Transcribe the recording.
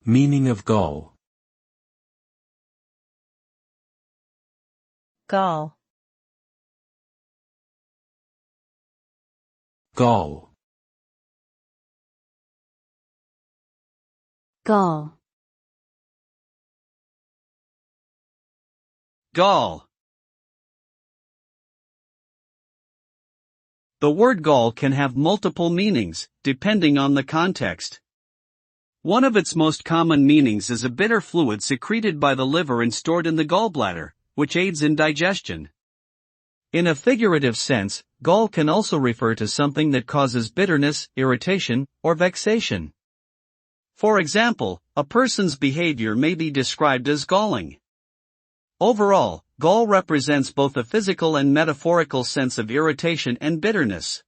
Meaning of gall. Gall. Gall. Gall. Gall. The word gall can have multiple meanings, depending on the context. One of its most common meanings is a bitter fluid secreted by the liver and stored in the gallbladder, which aids in digestion. In a figurative sense, gall can also refer to something that causes bitterness, irritation, or vexation. For example, a person's behavior may be described as galling. Overall, gall represents both a physical and metaphorical sense of irritation and bitterness.